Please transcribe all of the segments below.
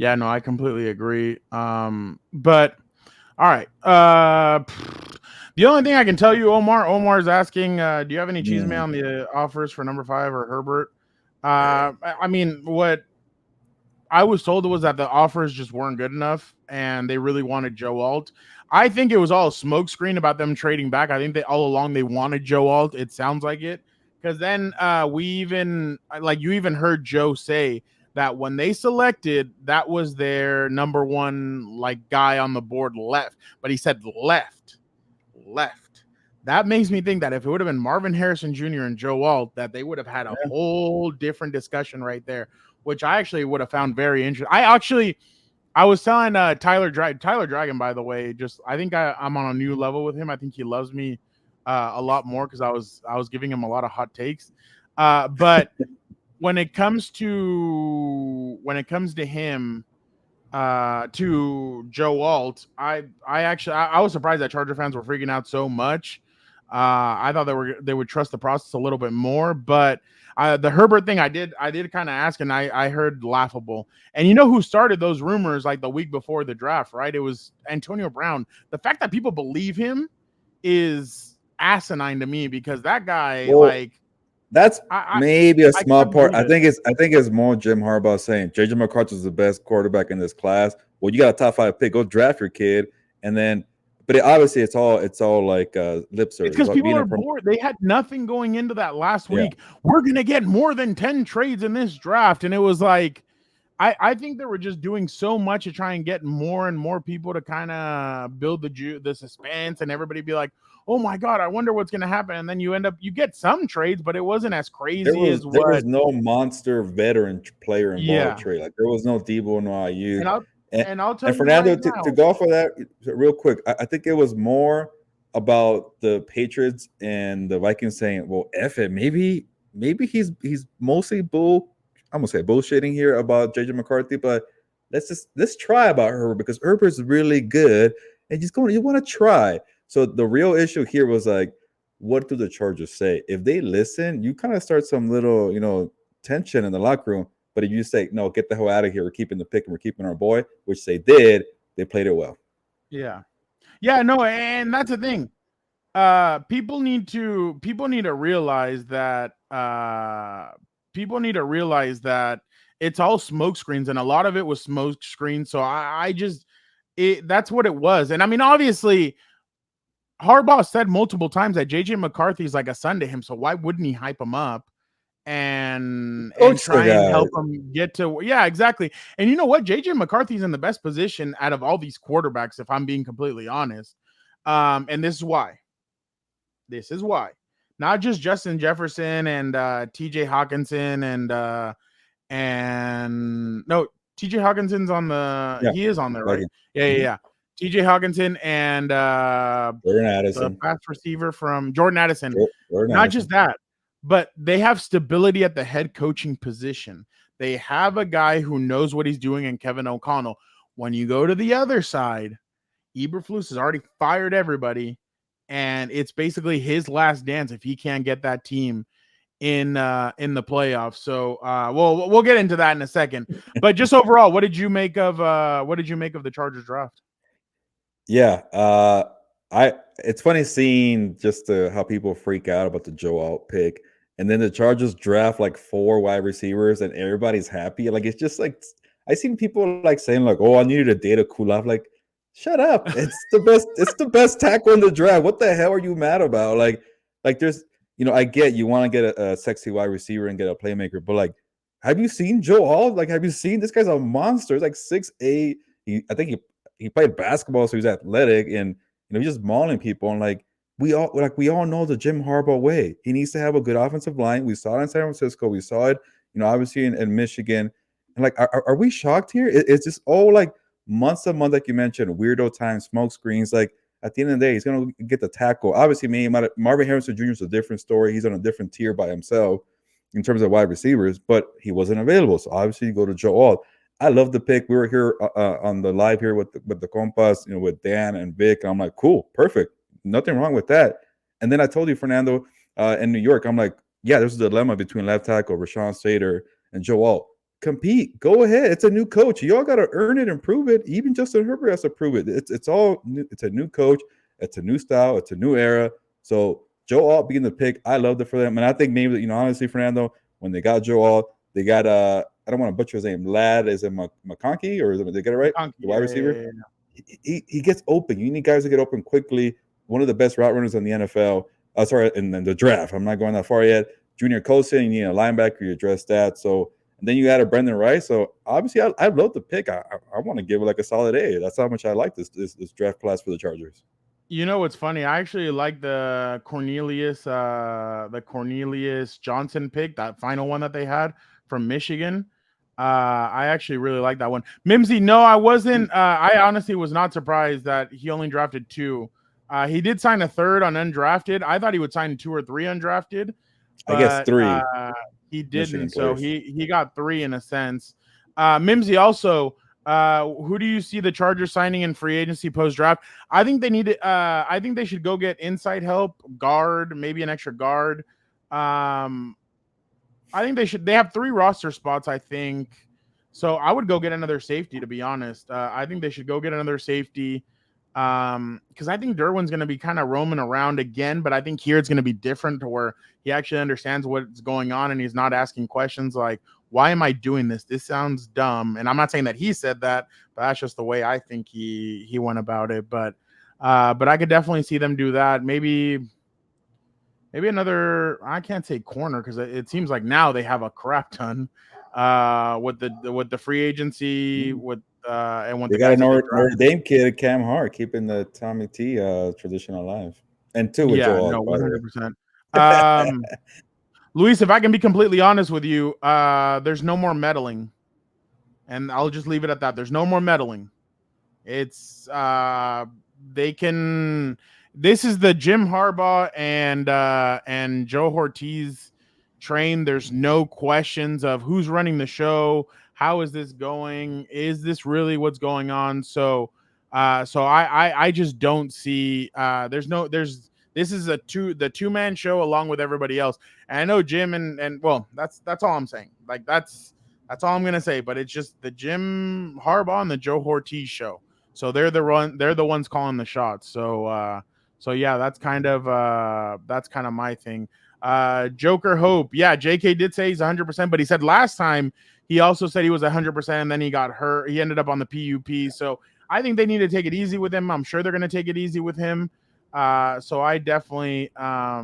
Yeah, no, I completely agree. But all right. The only thing I can tell you, Omar is asking, do you have any cheese man Mm. on the offers for number 5 or Herbert? I mean, what I was told was that the offers just weren't good enough, and they really wanted Joe Alt. I think it was all a smokescreen about them trading back. I think they all along they wanted Joe Alt. It sounds like it, because then we even like you even heard Joe say that when they selected, that was their number one like guy on the board left, but he said left. That makes me think that if it would have been Marvin Harrison Jr. and Joe Alt, that they would have had a Yeah. whole different discussion right there, which I actually would have found very interesting. I was telling Tyler Dragon, by the way, just I think I'm on a new level with him. I think he loves me a lot more because I was giving him a lot of hot takes. But when it comes to him, to Joe Alt, I was surprised that Charger fans were freaking out so much. I thought they would trust the process a little bit more, but the Herbert thing I did kind of ask, and I heard laughable. And you know who started those rumors like the week before the draft, right? It was Antonio Brown. The fact that people believe him is asinine to me because that guy, Well, like, that's I maybe a I small can't part. believe it. I think it's more Jim Harbaugh saying JJ McCarthy is the best quarterback in this class. Well, you got a top 5 pick. Go draft your kid, and then. But obviously, it's all like lip It's service. It's because about people being a are bored. They had nothing going into that last yeah. week. We're gonna get more than 10 trades in this draft. And it was like I think they were just doing so much to try and get more and more people to kind of build the suspense and everybody be like, oh my God, I wonder what's gonna happen. And then you get some trades, but it wasn't as There crazy was as there was what no monster veteran player involved yeah. trade. Like there was no Debo, no IU, And I'll and and I'll tell and you right Fernando to now. go off of that real quick. I think it was more about the Patriots and the Vikings saying, "Well, F it, maybe he's mostly bull. I'm gonna say bullshitting here about JJ McCarthy, but let's try about Herbert because Herbert's really good, and you want to try." So the real issue here was like what do the Chargers say? If they listen, you kind of start some little, tension in the locker room. But if you say, no, get the hell out of here, we're keeping the pick and we're keeping our boy, which they did, they played it well. Yeah. Yeah, no, and that's the thing. People need to realize that people need to realize that it's all smoke screens and a lot of it was smoke screens. So I just that's what it was. And I mean, obviously, Harbaugh said multiple times that JJ McCarthy is like a son to him. So why wouldn't he hype him up and Coach the try and guy. help him get to yeah, exactly. And you know what? JJ McCarthy's in the best position out of all these quarterbacks, if I'm being completely honest. And this is why. Not just Justin Jefferson and TJ Hawkinson and no, TJ Hawkinson's on the Yeah. he is on there, right? Like, Yeah, yeah, mhm. yeah. TJ Hawkinson and Jordan the Addison. pass receiver from Jordan Addison. Jordan Not just Addison. that, but they have stability at the head coaching position. They have a guy who knows what he's doing in Kevin O'Connell. When you go to the other side, Eberflus has already fired everybody, and it's basically his last dance if he can't get that team in the playoffs. So we'll get into that in a second. But just overall, what did you make of the Chargers draft? Yeah. I it's funny seeing just how people freak out about the Joe Alt pick. And then the Chargers draft like 4 wide receivers and everybody's happy. Like it's just like I seen people like saying like, "Oh, I needed a day to cool off." Like, shut up! It's the best. It's the best tackle in the draft. What the hell are you mad about? Like there's I get you want to get a sexy wide receiver and get a playmaker, but like, have you seen Joe Alt? Like, have you seen this guy's a monster? He's like 6'8". I think he played basketball, so he's athletic, and he's just mauling people. And we all know the Jim Harbaugh way. He needs to have a good offensive line. We saw it in San Francisco. We saw it, obviously in Michigan. And like, are we shocked here? It's just all like months and months, like you mentioned, weirdo time, smoke screens. Like at the end of the day, he's gonna get the tackle. Obviously, Marvin Harrison Jr. is a different story. He's on a different tier by himself in terms of wide receivers, but he wasn't available. So obviously, you go to Joe Alt. I love the pick. We were here on the live here with the Compas, with Dan and Vic. And I'm like, cool, perfect, nothing wrong with that. And then I told you, Fernando, in New York, I'm like, yeah, there's a dilemma between left tackle Rashawn Slater and Joe Alt. compete. Go ahead. It's a new coach. Y'all got to earn it and prove it. Even Justin Herbert has to prove it. It's all new. It's a new coach. It's a new style. It's a new era. So Joe Alt being the pick, I loved it for them. And I think maybe, honestly, Fernando, when they got Joe Alt, they got I don't want to butcher his name. Lad, is it McConkey, or did they get it right? McConkey, The wide receiver. He gets open. You need guys to get open quickly. One of the best route runners in the NFL. Sorry, in the draft. I'm not going that far yet. Junior Colson, you need a linebacker. You address that. So, and then you add a Brendan Rice. So obviously, I love the pick. I want to give it like a solid A. That's how much I like this draft class for the Chargers. You know what's funny? I actually like the Cornelius Johnson pick, that final one that they had from Michigan. I actually really like that one. Mimsy, no, I wasn't. I honestly was not surprised that he only drafted 2. He did sign a 3rd on undrafted. I thought he would sign 2 or 3 undrafted, but I guess 3. He didn't. So he got 3 in a sense. Mimsy also. Who do you see the Chargers signing in free agency post draft? I think they need it. I think they should go get inside help, guard, maybe an extra guard. I think they have 3 roster spots, I think. So I would go get another safety, to be honest. I think they should go get another safety. Because I think Derwin's going to be kind of roaming around again, but I think here it's going to be different, to where he actually understands what's going on and he's not asking questions like, why am I doing this? This sounds dumb. And I'm not saying that he said that, but that's just the way I think he went about it. But I could definitely see them do that. Maybe another, I can't say corner, because it seems like now they have a crap ton with the free agency, with and with they the got guys a Notre Dame kid, Cam Hart, keeping the Tommy T tradition alive, and 2 with Joe. No, 100%. Luis, if I can be completely honest with you, there's no more meddling, and I'll just leave it at that. There's no more meddling. It's they can. This is the Jim Harbaugh and Joe Ortiz train. There's no questions of who's running the show. How is this going? Is this really what's going on? So I just don't see. This is the 2-man show along with everybody else. And I know Jim and well, that's all I'm saying. Like that's all I'm gonna say. But it's just the Jim Harbaugh and the Joe Ortiz show. So they're the ones calling the shots. So yeah, that's kind of my thing. Joker Hope, yeah, JK did say he's 100%, but he said last time he also said he was 100%, and then he got hurt. He ended up on the PUP. So I think they need to take it easy with him. I'm sure they're going to take it easy with him. So I definitely I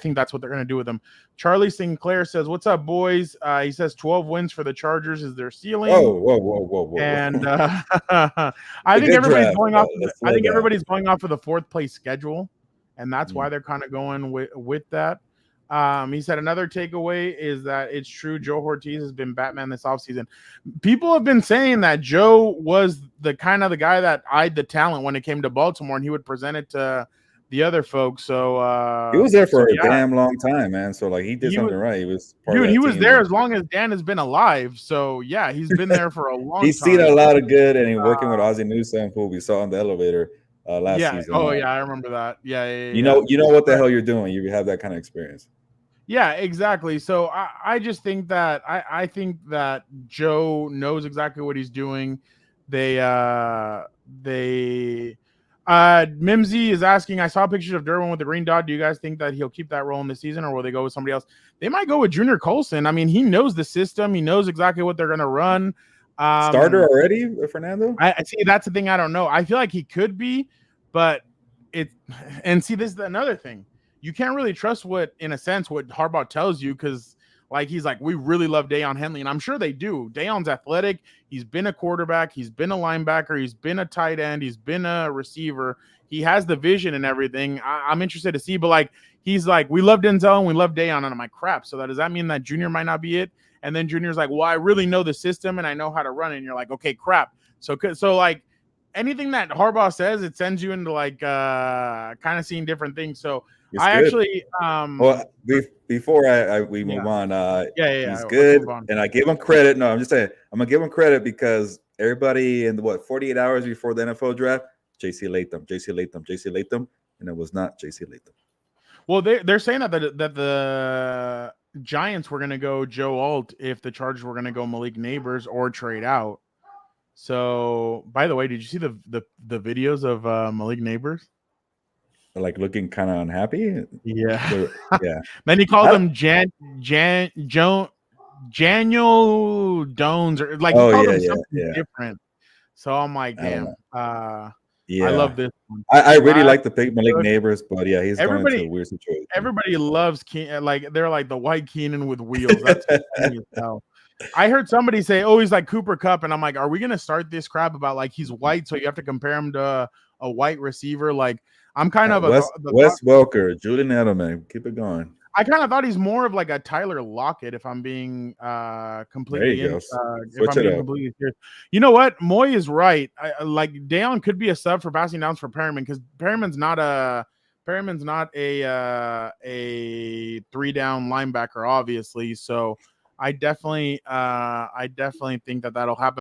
think that's what they're going to do with him. Charlie Sinclair says, "What's up, boys?" He says 12 wins for the Chargers is their ceiling. Whoa. And I think everybody's going off. I think everybody's going off of the 4th place schedule, and that's why they're kind of going with that. He said another takeaway is that it's true Joe Ortiz has been Batman this offseason. People have been saying that Joe was the guy that eyed the talent when it came to Baltimore, and he would present it to the other folks. So he was there for a damn long time, man. So like he did something right. He was he was there as long as Dan has been alive. So yeah, he's been there for a long time. He's seen a lot of good, and he's working with Ozzie Newsome, who we saw on the elevator last season. Oh yeah, I remember that. Yeah. You know what the hell you're doing. You have that kind of experience. Yeah, exactly. So I just think that I think that Joe knows exactly what he's doing. Mimsy is asking, I saw pictures of Derwin with the green dot. Do you guys think that he'll keep that role in the season, or will they go with somebody else? They might go with Junior Colson. I mean, he knows the system. He knows exactly what they're going to run. Starter already, Fernando? I see. That's the thing. I don't know. I feel like he could be, but this is another thing. You can't really trust what Harbaugh tells you, because he's like, we really love Deion Henley, and I'm sure they do. Deion's athletic. He's been a quarterback. He's been a linebacker. He's been a tight end. He's been a receiver. He has the vision and everything. I'm interested to see, but he's like, we love Denzel and we love Deion, and I'm like, crap. So does that mean that Junior might not be it? And then Junior's like, well, I really know the system and I know how to run it. And you're like, okay, crap. So anything that Harbaugh says, it sends you into kind of seeing different things. So it's I good. actually before we move on, he's right, good, and I give him credit. No, I'm just saying I'm gonna give him credit because everybody in the 48 hours before the NFL draft, JC Latham, and it was not JC Latham. Well, they're saying that the Giants were gonna go Joe Alt if the Chargers were gonna go Malik Neighbors or trade out. So, by the way, did you see the videos of Malik Neighbors? Like looking kind of unhappy. Yeah. Yeah. Then he called I, him Daniel Jones, or like he oh called yeah, him yeah, something yeah. different. So I'm like, I don't know. damn. I love Yeah, this one. I really Last like the pick Malik good. Neighbors, but yeah, he's going into Everybody a weird situation. everybody loves like they're like the white Keenan with wheels. That's funny as hell. I heard somebody say, "Oh, he's like Cooper Cup," and I'm like, "Are we gonna start this crap about like he's white, so you have to compare him to a white receiver?" Like, I'm kind of the thought. Wes Welker, Julian Edelman, keep it going. I kind of thought he's more of like a Tyler Lockett, if I'm being There you go. if Switch I'm it being up. completely serious. You know what? Moy is right. Like Deion could be a sub for passing downs for Perriman, because Perriman's not a 3-down linebacker, obviously. So I definitely think that that'll happen.